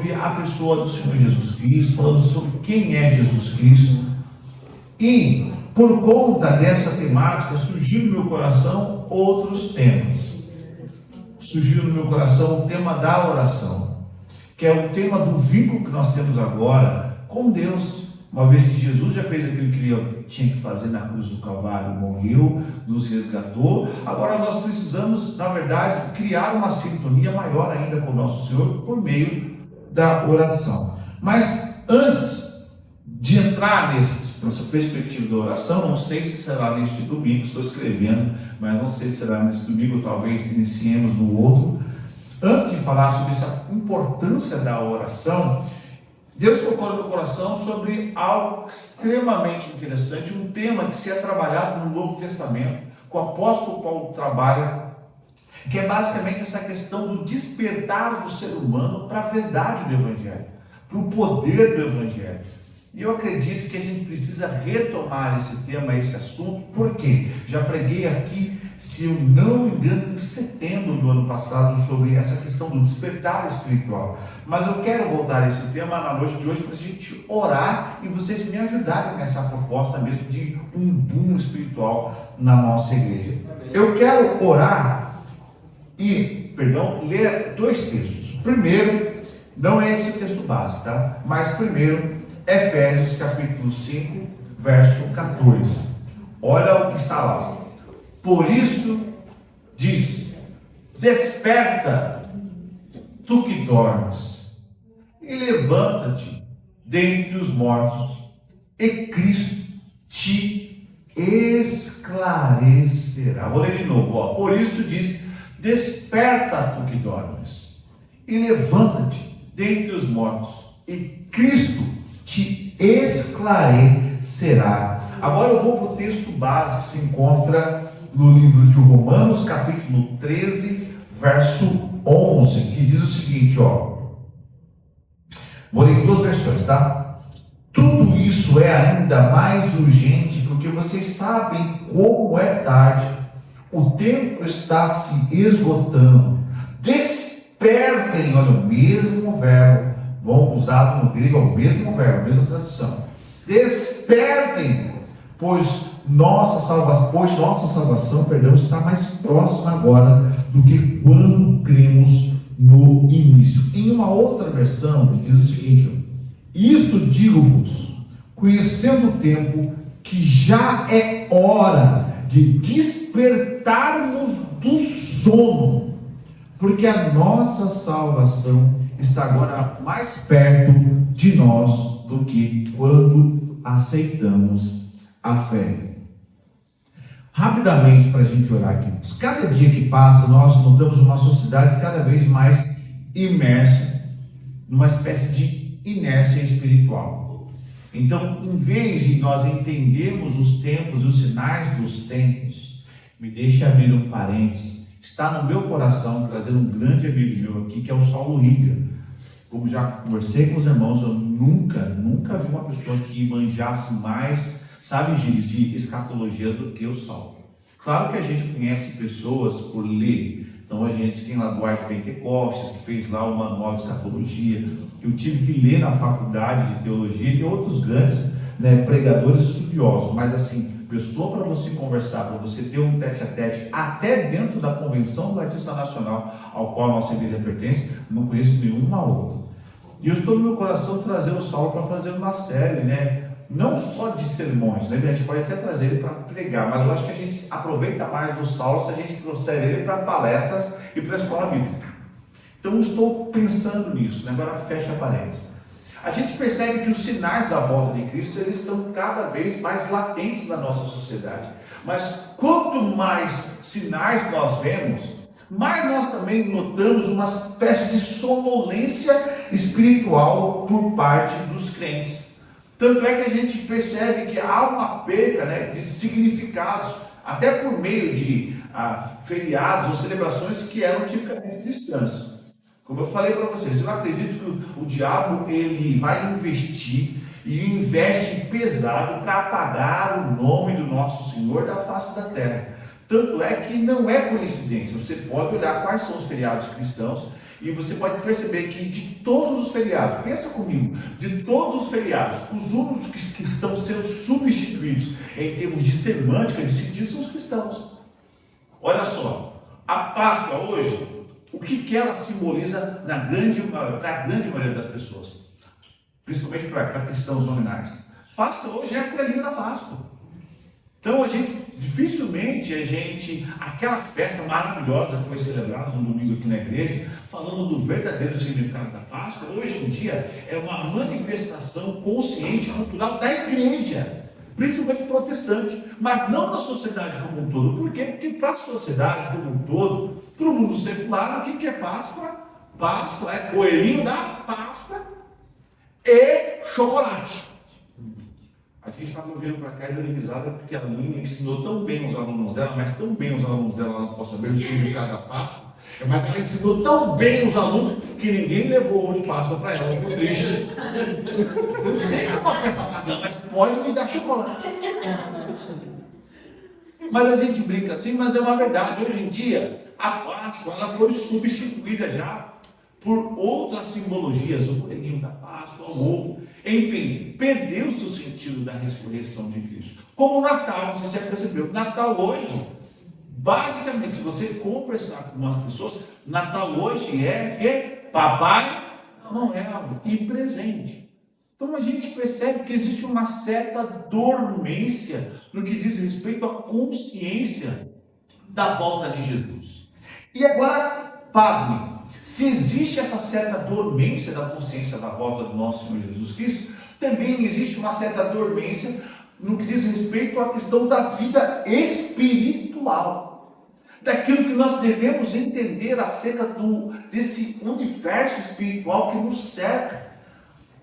sobre a pessoa do Senhor Jesus Cristo, falando sobre quem é Jesus Cristo. E por conta dessa temática surgiu no meu coração outros temas. Surgiu no meu coração o tema da oração, que é o tema do vínculo que nós temos agora com Deus. Uma vez que Jesus já fez aquilo que ele tinha que fazer na cruz do Calvário, morreu, nos resgatou, agora nós precisamos, na verdade, criar uma sintonia maior ainda com o nosso Senhor por meio da oração. Mas antes de entrar nessa perspectiva da oração, não sei se será neste domingo, estou escrevendo, mas não sei se será neste domingo, talvez iniciemos no outro. Antes de falar sobre essa importância da oração, Deus colocou no meu coração sobre algo extremamente interessante, um tema que se é trabalhado no Novo Testamento, que o apóstolo Paulo trabalha, que é basicamente essa questão do despertar do ser humano para a verdade do Evangelho, para o poder do Evangelho. E eu acredito que a gente precisa retomar esse tema, esse assunto, porque já preguei aqui, se eu não me engano, em setembro do ano passado, sobre essa questão do despertar espiritual. Mas eu quero voltar a esse tema na noite de hoje para a gente orar e vocês me ajudarem nessa proposta mesmo de um boom espiritual na nossa igreja. Eu quero orar e, ler dois textos. Primeiro, não é esse texto base, tá? Mas primeiro, Efésios capítulo 5, verso 14. Olha o que está lá. Por isso, diz: desperta, tu que dormes, e levanta-te dentre os mortos, e Cristo te esclarecerá. Vou ler de novo. Por isso diz: desperta, tu que dormes, e levanta-te dentre os mortos, e Cristo te esclarecerá. Agora eu vou para o texto base que se encontra no livro de Romanos, capítulo 13, verso 11, que diz o seguinte, vou ler em duas versões, tá? Tudo isso é ainda mais urgente, porque vocês sabem como é tarde, o tempo está se esgotando. Despertem, olha, o mesmo verbo, bom, usado no grego, é o mesmo verbo, a mesma tradução. Despertem, pois nossa salvação, está mais próxima agora do que quando cremos no início. Em uma outra versão, diz o seguinte: isto digo-vos, conhecendo o tempo, que já é hora de despertarmos do sono, porque a nossa salvação está agora mais perto de nós do que quando aceitamos a fé. Rapidamente, para a gente orar aqui. Cada dia que passa, nós notamos uma sociedade cada vez mais imersa numa espécie de inércia espiritual. Então, em vez de nós entendermos os tempos e os sinais dos tempos, me deixe abrir um parênteses. Está no meu coração trazer um grande amigo meu aqui, que é o Saulo Riga. Como já conversei com os irmãos, eu nunca vi uma pessoa que manjasse mais, sabe, de escatologia do que o Saulo. Claro que a gente conhece pessoas por ler. Então a gente tem lá Duarte Pentecostes, que fez lá o manual de escatologia. Eu tive que ler na faculdade de teologia e outros grandes pregadores estudiosos. Mas assim, pessoa para você conversar, para você ter um tete-a-tete, até dentro da Convenção Batista Nacional, ao qual a nossa igreja pertence, não conheço nenhuma outra. E eu estou no meu coração trazer o Saulo para fazer uma série, não só de sermões, A gente pode até trazer ele para pregar, mas eu acho que a gente aproveita mais do Saulo se a gente trouxer ele para palestras e para a escola bíblica. Então eu estou pensando nisso, Agora fecha parênteses. A gente percebe que os sinais da volta de Cristo, eles estão cada vez mais latentes na nossa sociedade. Mas quanto mais sinais nós vemos, mais nós também notamos uma espécie de sonolência espiritual por parte dos crentes. Tanto é que a gente percebe que há uma perca de significados, até por meio de feriados ou celebrações que eram tipicamente cristãs. Como eu falei para vocês, eu acredito que o diabo ele vai investir e investe pesado para apagar o nome do nosso Senhor da face da terra. Tanto é que não é coincidência. Você pode olhar quais são os feriados cristãos E você pode perceber que de todos os feriados, pensa comigo, de todos os feriados, os únicos que estão sendo substituídos em termos de semântica, de sentido, são os cristãos. Olha só, a Páscoa hoje, o que ela simboliza na grande maioria das pessoas? Principalmente para cristãos nominais. Páscoa hoje é a coelhinha da Páscoa. Então dificilmente aquela festa maravilhosa que foi celebrada no domingo aqui na igreja, falando do verdadeiro significado da Páscoa, hoje em dia é uma manifestação consciente, cultural da igreja, principalmente protestante, mas não da sociedade como um todo. Por quê? Porque para a sociedade como um todo, para o mundo secular, o que é Páscoa? Páscoa é coelhinho da Páscoa e chocolate. A gente estava vindo para cá e dando risada porque a menina ensinou tão bem os alunos dela, mas tão bem os alunos dela, ela não pode saber o significado da Páscoa, mas ela ensinou tão bem os alunos que ninguém levou ovo de Páscoa para ela, ficou triste. Eu sei que é uma festa pagã, mas pode me dar chocolate. Mas a gente brinca assim, mas é uma verdade. Hoje em dia, a Páscoa ela foi substituída já por outras simbologias, o coelhinho da Páscoa, o ovo. Enfim, perdeu o seu sentido da ressurreição de Cristo. Como o Natal, você já percebeu, Natal hoje, basicamente, se você conversar com umas pessoas, Natal hoje é Papai Noel e presente. Então a gente percebe que existe uma certa dormência no que diz respeito à consciência da volta de Jesus. E agora, pasme. Se existe essa certa dormência da consciência da volta do nosso Senhor Jesus Cristo, também existe uma certa dormência no que diz respeito à questão da vida espiritual, daquilo que nós devemos entender acerca desse universo espiritual que nos cerca.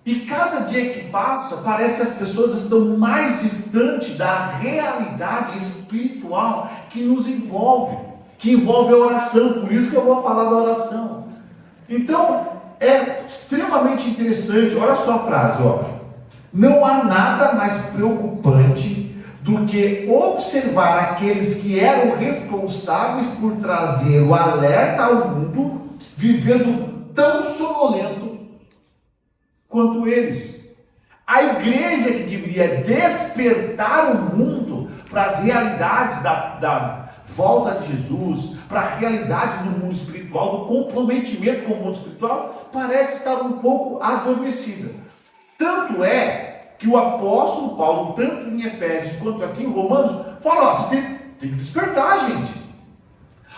E cada dia que passa, parece que as pessoas estão mais distantes da realidade espiritual que nos envolve, que envolve a oração. Por isso que eu vou falar da oração. Então, é extremamente interessante, olha só a frase, ó. Não há nada mais preocupante do que observar aqueles que eram responsáveis por trazer o alerta ao mundo, vivendo tão sonolento quanto eles. A igreja que deveria despertar o mundo para as realidades da volta de Jesus, para a realidade do mundo espiritual, do comprometimento com o mundo espiritual, parece estar um pouco adormecida. Tanto é que o apóstolo Paulo, tanto em Efésios quanto aqui em Romanos, fala: ó, você tem que despertar, gente.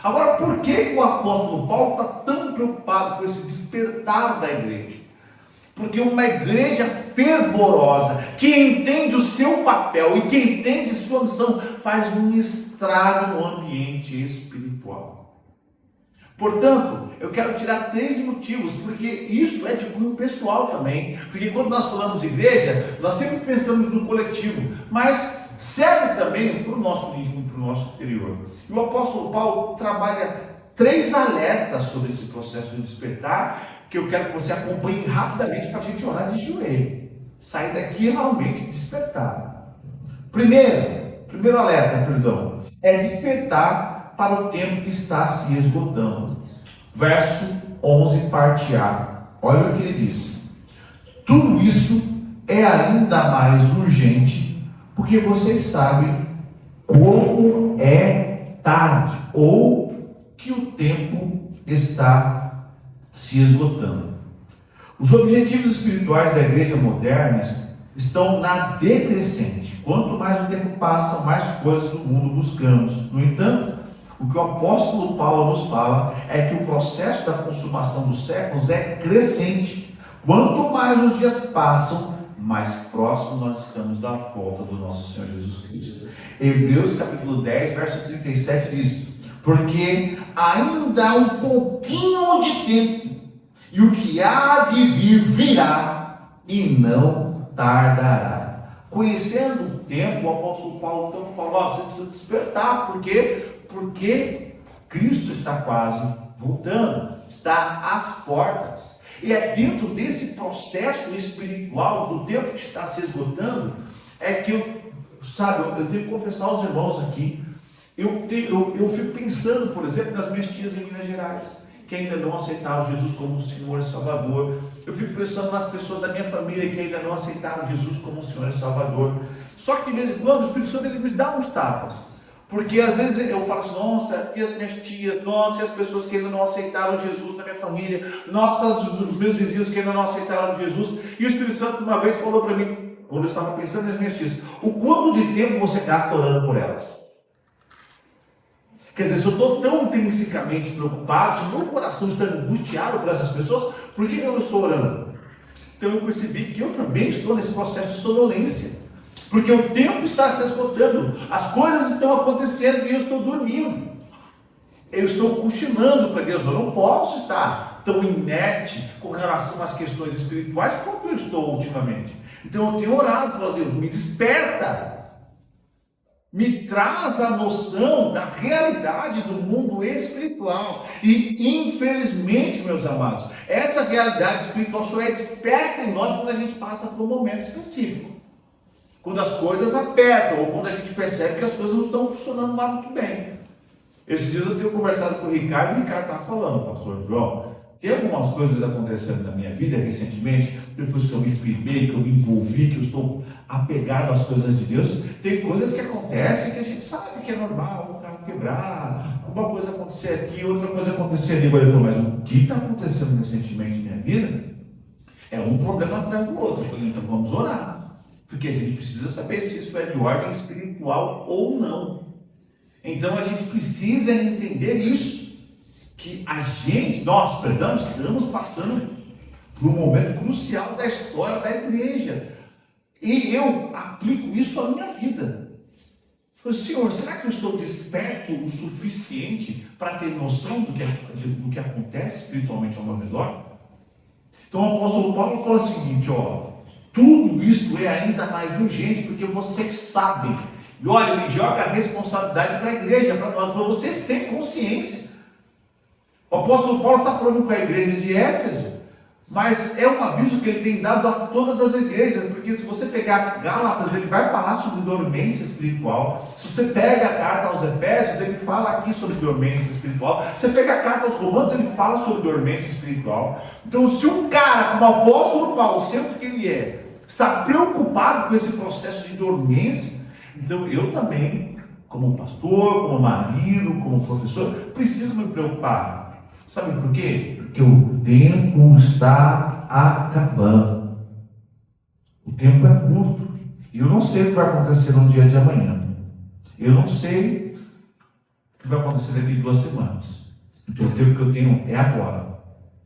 Agora, por que o apóstolo Paulo está tão preocupado com esse despertar da igreja? Porque uma igreja fervorosa, que entende o seu papel e que entende sua missão, faz um estrago no ambiente espiritual. Portanto, eu quero tirar 3 motivos, porque isso é de cunho pessoal também. Porque quando nós falamos de igreja, nós sempre pensamos no coletivo, mas serve também para o nosso íntimo, para o nosso interior. E o apóstolo Paulo trabalha 3 alertas sobre esse processo de despertar, que eu quero que você acompanhe rapidamente para a gente orar de joelho. Sair daqui realmente despertar. Primeiro alerta, é despertar para o tempo que está se esgotando. Verso 11, parte A. Olha o que ele diz. Tudo isso é ainda mais urgente, porque vocês sabem como é tarde, ou que o tempo está se esgotando. Os objetivos espirituais da igreja moderna estão na decrescente. Quanto mais o tempo passa, mais coisas do mundo buscamos. No entanto, o que o apóstolo Paulo nos fala é que o processo da consumação dos séculos é crescente. Quanto mais os dias passam, mais próximo nós estamos da volta do nosso Senhor Jesus Cristo. Hebreus capítulo 10, verso 37 diz: porque ainda há um pouquinho de tempo, e o que há de vir virá, e não tardará. Conhecendo o tempo, o apóstolo Paulo então falou: você precisa despertar. Por quê? Porque Cristo está quase voltando, está às portas. E é dentro desse processo espiritual, do tempo que está se esgotando, é que eu tenho que confessar aos irmãos aqui, eu fico pensando, por exemplo, nas minhas tias em Minas Gerais. que ainda não aceitaram Jesus como Senhor e Salvador. Eu fico pensando nas pessoas da minha família que ainda não aceitaram Jesus como Senhor e Salvador. Só que de vez em quando o Espírito Santo ele me dá uns tapas. Porque às vezes eu falo assim, nossa, e as minhas tias, nossa, e as pessoas que ainda não aceitaram Jesus na minha família, nossa, os meus vizinhos que ainda não aceitaram Jesus. E o Espírito Santo uma vez falou para mim, quando eu estava pensando nas minhas tias, o quanto de tempo você gasta orando por elas? Quer dizer, se eu estou tão intrinsecamente preocupado, se o meu coração está angustiado por essas pessoas, por que eu não estou orando? Então eu percebi que eu também estou nesse processo de sonolência. Porque o tempo está se esgotando, as coisas estão acontecendo e eu estou dormindo. Eu estou cochilando. Eu falei, Deus, eu não posso estar tão inerte com relação às questões espirituais como eu estou ultimamente. Então eu tenho orado, falei, Deus, me desperta. Me traz a noção da realidade do mundo espiritual. E infelizmente, meus amados, essa realidade espiritual só é desperta em nós quando a gente passa por um momento específico. Quando as coisas apertam, ou quando a gente percebe que as coisas não estão funcionando lá muito bem. Esses dias eu tenho conversado com o Ricardo, e o Ricardo estava falando, pastor João, tem algumas coisas acontecendo na minha vida recentemente, depois que eu me firmei, que eu me envolvi, que eu estou apegado às coisas de Deus. Tem coisas que acontecem que a gente sabe que é normal, um carro quebrar, uma coisa acontecer aqui, outra coisa acontecer ali. Agora ele falou, mas o que está acontecendo recentemente na minha vida é um problema atrás do outro. Eu falei, então vamos orar. Porque a gente precisa saber se isso é de ordem espiritual ou não. Então a gente precisa entender isso. Que nós estamos passando por um momento crucial da história da igreja. E eu aplico isso à minha vida. Eu falei, Senhor, será que eu estou desperto o suficiente para ter noção do que acontece espiritualmente ao meu redor? Então o apóstolo Paulo fala o seguinte, tudo isto é ainda mais urgente, porque vocês sabem. E olha, ele joga a responsabilidade para a igreja, para nós. Falou, vocês têm consciência. O apóstolo Paulo está falando com a igreja de Éfeso, mas é um aviso que ele tem dado a todas as igrejas, porque se você pegar Gálatas, ele vai falar sobre dormência espiritual. Se você pega a carta aos Efésios, ele fala aqui sobre dormência espiritual. Se você pega a carta aos Romanos, ele fala sobre dormência espiritual. Então, se um cara como o apóstolo Paulo, sempre que ele está preocupado com esse processo de dormência, então eu também, como pastor, como marido, como professor, preciso me preocupar. Sabe por quê? Porque o tempo está acabando. O tempo é curto. E eu não sei o que vai acontecer no dia de amanhã. Eu não sei o que vai acontecer daqui 2 semanas. Então o tempo que eu tenho é agora,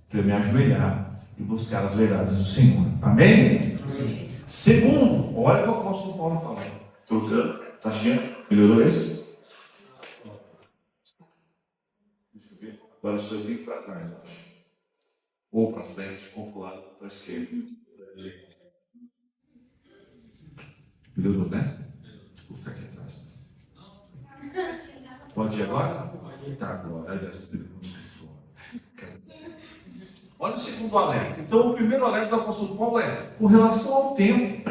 para eu me ajoelhar e buscar as verdades do Senhor. Amém? Amém. Segundo, olha o que o apóstolo Paulo fala. Estou usando? Está achando? Melhorou esse? Deixa eu ver. Agora eu vim para trás, eu acho. Ou para frente, ou para o lado, para a esquerda. Melhorou, né? Vou ficar aqui atrás. Pode ir agora? Tá, agora. Olha o segundo alerta. Então, o primeiro alerta do apóstolo Paulo é com relação ao tempo.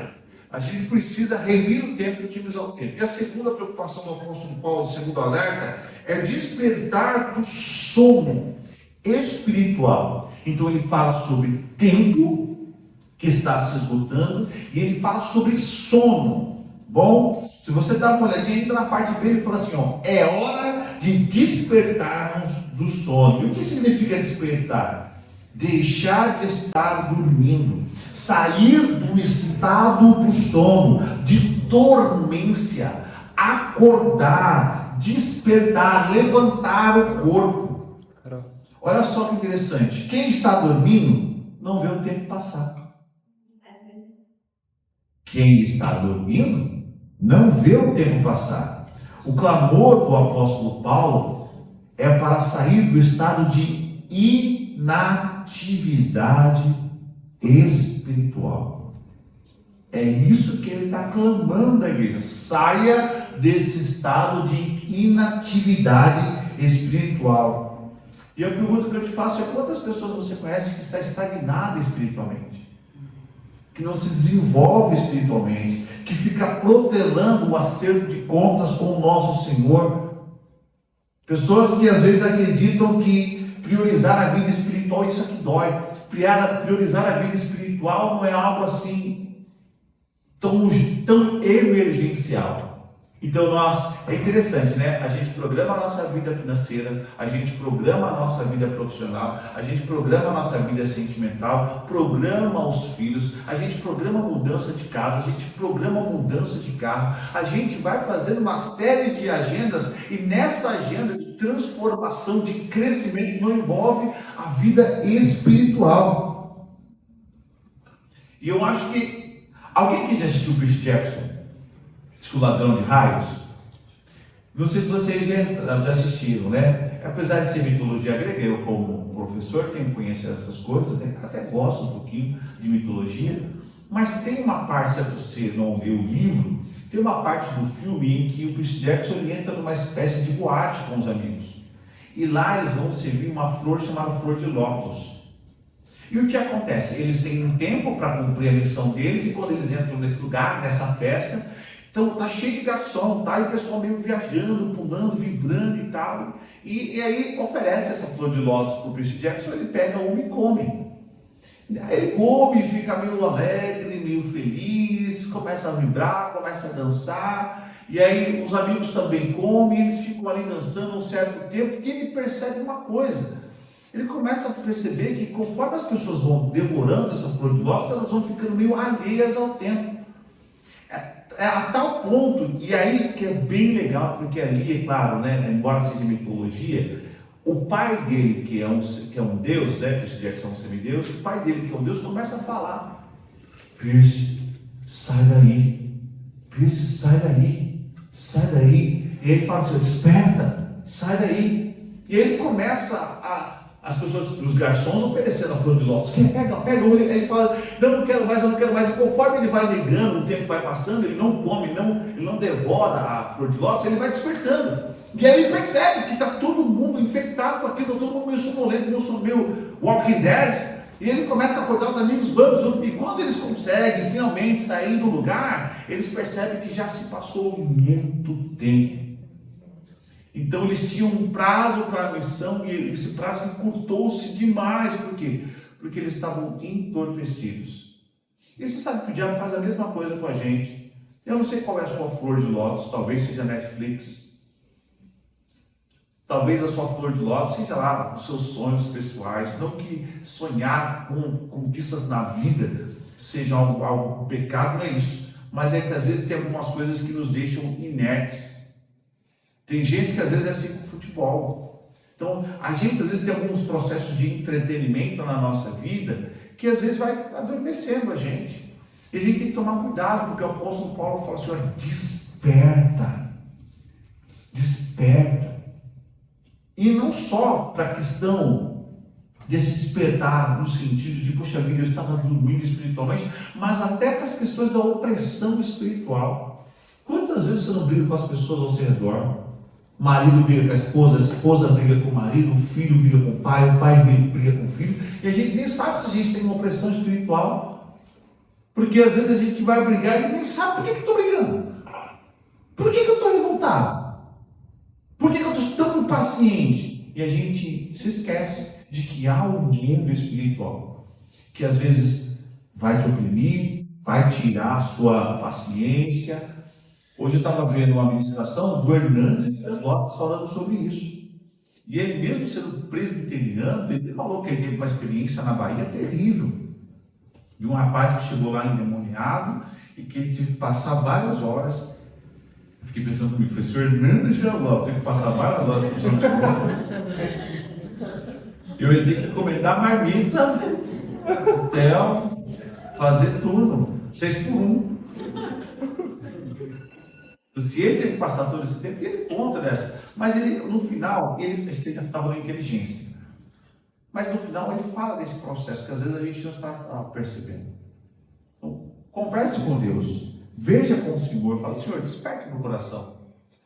A gente precisa remir o tempo e otimizar o tempo. E a segunda preocupação do apóstolo Paulo, o segundo alerta, é despertar do sono espiritual. Então ele fala sobre tempo que está se esgotando e ele fala sobre sono. Bom, se você dá uma olhadinha ainda na parte B, ele fala assim, é hora de despertarmos do sono. E o que significa despertar? Deixar de estar dormindo, sair do estado do sono, de dormência, acordar, despertar, levantar o corpo. Olha só que interessante, quem está dormindo não vê o tempo passar. Quem está dormindo não vê o tempo passar. O clamor do apóstolo Paulo é para sair do estado de inatividade espiritual. É isso que ele está clamando da igreja. Saia desse estado de inatividade espiritual. E a pergunta que eu te faço é: quantas pessoas você conhece que está estagnada espiritualmente? Que não se desenvolve espiritualmente, que fica protelando o acerto de contas com o nosso Senhor? Pessoas que às vezes acreditam que Priorizar a vida espiritual, isso aqui dói. Priorizar a vida espiritual não é algo assim tão emergencial. Então é interessante, né? A gente programa a nossa vida financeira, a gente programa a nossa vida profissional, a gente programa a nossa vida sentimental, programa os filhos, a gente programa a mudança de casa, a gente programa a mudança de carro, a gente vai fazendo uma série de agendas, e nessa agenda de transformação, de crescimento, não envolve a vida espiritual. E eu acho que alguém que já assistiu o Percy Jackson, o Ladrão de Raios, não sei se vocês já assistiram, né? Apesar de ser mitologia grega, eu como professor tenho que conhecer essas coisas, né? Até gosto um pouquinho de mitologia, mas tem uma parte, se você não leu o livro, tem uma parte do filme em que o Percy Jackson ele entra numa espécie de boate com os amigos, e lá eles vão servir uma flor chamada flor de lótus. E o que acontece? Eles têm um tempo para cumprir a missão deles, e quando eles entram nesse lugar, nessa festa, então tá cheio de garçom, tá? E o pessoal meio viajando, pulando, vibrando e tal. E aí oferece essa flor de lótus para o Percy Jackson, ele pega uma e come. Aí ele come, fica meio alegre, meio feliz, começa a vibrar, começa a dançar. E aí os amigos também comem, eles ficam ali dançando um certo tempo, e ele percebe uma coisa. Ele começa a perceber que conforme as pessoas vão devorando essa flor de lótus, elas vão ficando meio alheias ao tempo. A tal ponto, e aí que é bem legal, porque ali, é claro, né, embora seja mitologia, o pai dele, que é um deus, né, Percy Jackson é um semideus, o pai dele, que é um deus, começa a falar: Percy, sai daí, Percy, sai daí, sai daí. E ele fala assim: desperta, sai daí. E ele começa as pessoas, os garçons oferecendo a flor de lótus. Quem pega uma, ele fala: não quero mais, eu não quero mais. E conforme ele vai negando, o tempo vai passando, ele não come, ele não devora a flor de lótus, ele vai despertando. E aí ele percebe que está todo mundo infectado com aquilo, todo mundo meio sonolento, meio Walking Dead. E ele começa a acordar os amigos, vamos. E quando eles conseguem finalmente sair do lugar, eles percebem que já se passou muito tempo. Então eles tinham um prazo para a missão, e esse prazo encurtou-se demais. Por quê? Porque eles estavam entorpecidos. E você sabe que o diabo faz a mesma coisa com a gente. Eu não sei qual é a sua flor de lótus, talvez seja Netflix. Talvez a sua flor de lótus seja lá os seus sonhos pessoais. Não que sonhar com conquistas na vida seja algo pecado, não é isso. Mas é que às vezes tem algumas coisas que nos deixam inertes. Tem gente que às vezes é assim com futebol. Então, a gente às vezes tem alguns processos de entretenimento na nossa vida que às vezes vai adormecendo a gente. E a gente tem que tomar cuidado, porque o apóstolo Paulo fala assim: olha, desperta. Desperta. E não só para a questão desse despertar no sentido de, poxa vida, eu estava dormindo espiritualmente, mas até para as questões da opressão espiritual. Quantas vezes você não briga com as pessoas ao seu redor? O marido briga com a esposa briga com o marido, o filho briga com o pai briga com o filho, e a gente nem sabe se a gente tem uma opressão espiritual, porque às vezes a gente vai brigar e nem sabe por que eu estou brigando, por que eu estou revoltado, por que eu estou tão impaciente, e a gente se esquece de que há um mundo espiritual, que às vezes vai te oprimir, vai tirar a sua paciência. Hoje eu estava vendo uma ministração do Hernandes Lopes falando sobre isso. E ele mesmo sendo presbiteriano, ele falou que ele teve uma experiência na Bahia terrível. De um rapaz que chegou lá endemoniado e que ele teve que passar várias horas. Eu fiquei pensando comigo, professor Hernandes Lopes, teve que passar várias horas com o Santo Eu ia ter que encomendar marmita, hotel, fazer turno, 6 por 1. Se ele teve que passar todo esse tempo, ele conta dessa. Mas ele, no final, a gente estava na inteligência. Mas no final ele fala desse processo, que às vezes a gente não está percebendo. Então, converse com Deus. Veja com o Senhor. Fala: Senhor, desperte meu coração.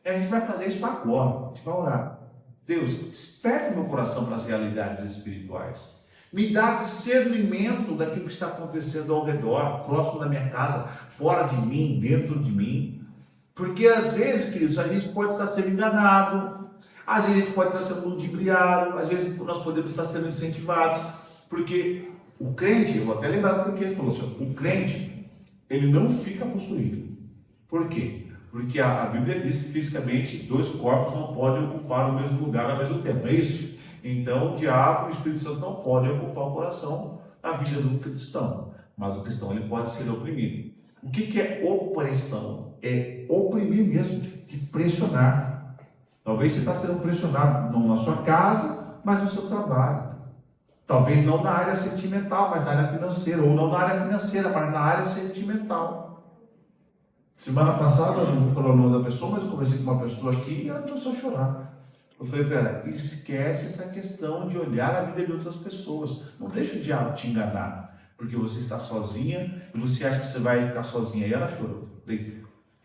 E a gente vai fazer isso agora. A gente vai orar. Deus, desperte meu coração para as realidades espirituais. Me dá discernimento daquilo que está acontecendo ao redor, próximo da minha casa, fora de mim, dentro de mim. Porque às vezes, queridos, a gente pode estar sendo enganado, Às vezes a gente pode estar sendo ludibriado, às vezes nós podemos estar sendo incentivados, porque o crente, eu vou até lembrar do que ele falou, o crente, ele não fica possuído. Por quê? Porque a Bíblia diz que fisicamente 2 corpos não podem ocupar o mesmo lugar ao mesmo tempo, não é isso? Então o diabo e o Espírito Santo não podem ocupar o coração, a vida do cristão, mas o cristão ele pode ser oprimido. O que é opressão? É oprimir mesmo, de pressionar. Talvez você está sendo pressionado não na sua casa, mas no seu trabalho. Talvez não na área sentimental, mas na área financeira. Ou não na área financeira, mas na área sentimental. Semana passada, eu não vou falar o nome da pessoa, mas eu conversei com uma pessoa aqui e ela começou a chorar. Eu falei para ela, esquece essa questão de olhar a vida de outras pessoas. Não deixa o diabo te enganar. Porque você está sozinha e você acha que você vai ficar sozinha. E ela chorou. Eu falei,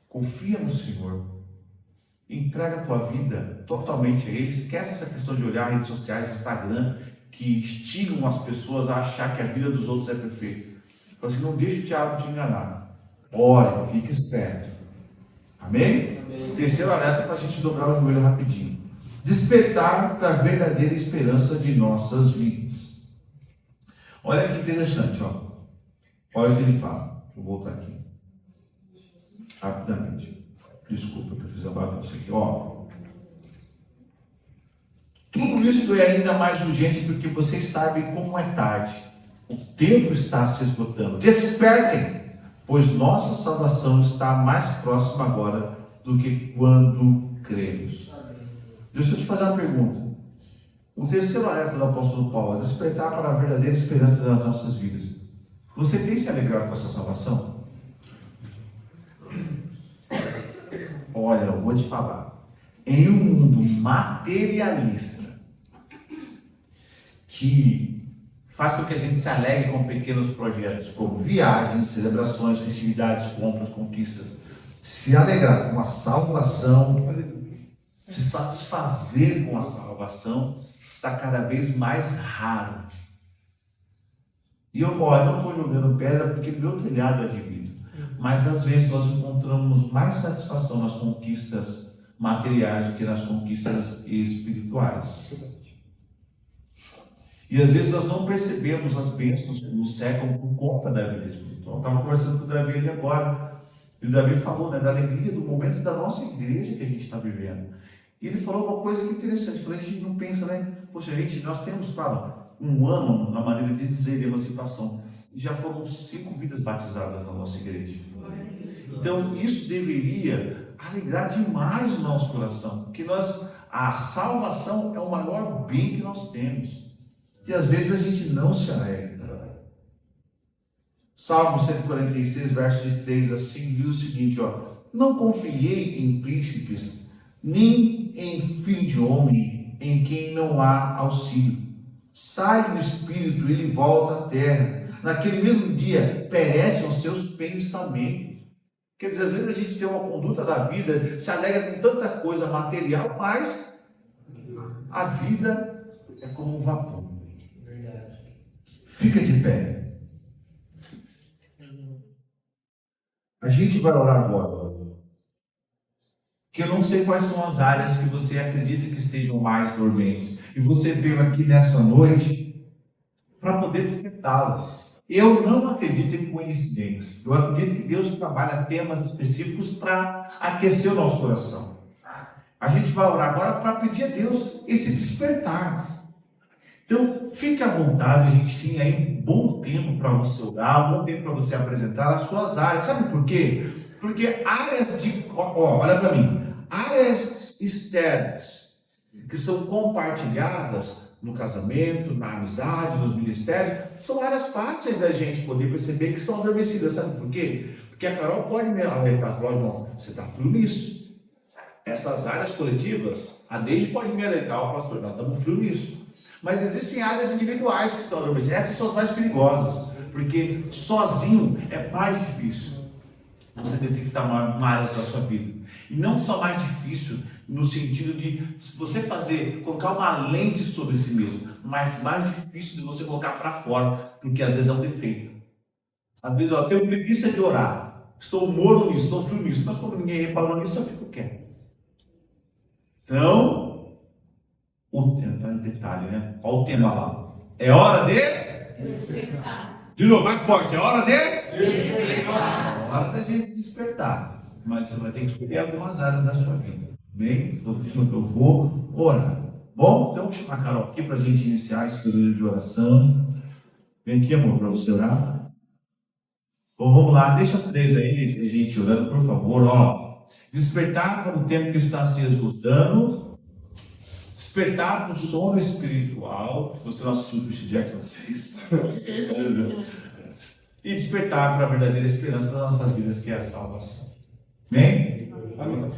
confia no Senhor. Entrega a tua vida totalmente a Ele. Esquece essa questão de olhar redes sociais, Instagram, que instigam as pessoas a achar que a vida dos outros é perfeita. Então, assim, não deixe o diabo te enganar. Ore, fique esperto. Amém? Amém. Terceiro alerta para a gente dobrar o joelho rapidinho. Despertar para a verdadeira esperança de nossas vidas. Olha que interessante, ó. Olha o que ele fala. Deixa eu voltar aqui. Rapidamente. Desculpa que eu fiz a bagunça aqui. Ó. Tudo isso é ainda mais urgente porque vocês sabem como é tarde. O tempo está se esgotando. Despertem, pois nossa salvação está mais próxima agora do que quando cremos. Deixa eu te fazer uma pergunta. O terceiro alerta do apóstolo Paulo é despertar para a verdadeira esperança das nossas vidas. Você tem se alegrado com essa salvação? Olha, eu vou te falar. Em um mundo materialista, que faz com que a gente se alegre com pequenos projetos, como viagens, celebrações, festividades, compras, conquistas, se alegrar com a salvação, se satisfazer com a salvação, está cada vez mais raro. E eu não estou jogando pedra porque meu telhado é de vidro. Mas às vezes nós encontramos mais satisfação nas conquistas materiais do que nas conquistas espirituais. E às vezes nós não percebemos as bênçãos que nos cercam por conta da vida espiritual. Eu estava conversando com o Davi ali agora. E o Davi falou, né, da alegria do momento da nossa igreja que a gente está vivendo. E ele falou uma coisa que é interessante. Ele falou, a gente não pensa, né? Poxa, nós temos, claro, um ano na maneira de dizer emancipação. E já foram 5 vidas batizadas na nossa igreja. Então, isso deveria alegrar demais o nosso coração. Porque a salvação é o maior bem que nós temos. E às vezes a gente não se alegra. Salmo 146, verso de 3 a 5, diz o seguinte, ó. Não confiei em príncipes, nem em filho de homem, em quem não há auxílio. Sai do espírito, ele volta à terra. Naquele mesmo dia, perecem os seus pensamentos. Quer dizer, às vezes a gente tem uma conduta da vida, se alegra com tanta coisa material, mas a vida é como um vapor. Fica de pé. A gente vai orar agora. Que eu não sei quais são as áreas que você acredita que estejam mais dormentes. E você veio aqui nessa noite para poder despertá-las. Eu não acredito em coincidências. Eu acredito que Deus trabalha temas específicos para aquecer o nosso coração. A gente vai orar agora para pedir a Deus esse despertar. Então, fique à vontade, a gente tem aí um bom tempo para você orar, um bom tempo para você apresentar as suas áreas. Sabe por quê? Porque áreas de... olha para mim. Áreas externas que são compartilhadas no casamento, na amizade, nos ministérios, são áreas fáceis da gente poder perceber que estão adormecidas. Sabe por quê? Porque a Carol pode me alertar, falar, não, você está frio nisso. Essas áreas coletivas, a Deide pode me alertar, pastor, nós estamos frio nisso. Mas existem áreas individuais que estão adormecidas. Essas são as mais perigosas, porque sozinho é mais difícil você detectar uma área da sua vida. E não só mais difícil no sentido de você colocar uma lente sobre si mesmo, mas mais difícil de você colocar para fora, porque às vezes é um defeito. Às vezes eu tenho preguiça de orar, estou morno nisso, estou frio nisso, mas como ninguém reparou nisso, eu fico quieto. Então, O tema está em detalhe, né? Olha o tema lá. É hora de despertar. De novo, mais forte. É hora de despertar. É hora da gente despertar. Mas você vai ter que escolher algumas áreas da sua vida. Bem? Então, eu vou orar. Bom, então vou chamar a Carol aqui para a gente iniciar esse período de oração. Vem aqui, amor, para você orar. Bom, vamos lá. Deixa as três aí, gente, orando, por favor. Ó, despertar para o tempo que está se esgotando. Despertar para o sono espiritual. Você não assistiu o Percy Jackson, vocês? E despertar para a verdadeira esperança das nossas vidas, que é a salvação. Amém? Amém.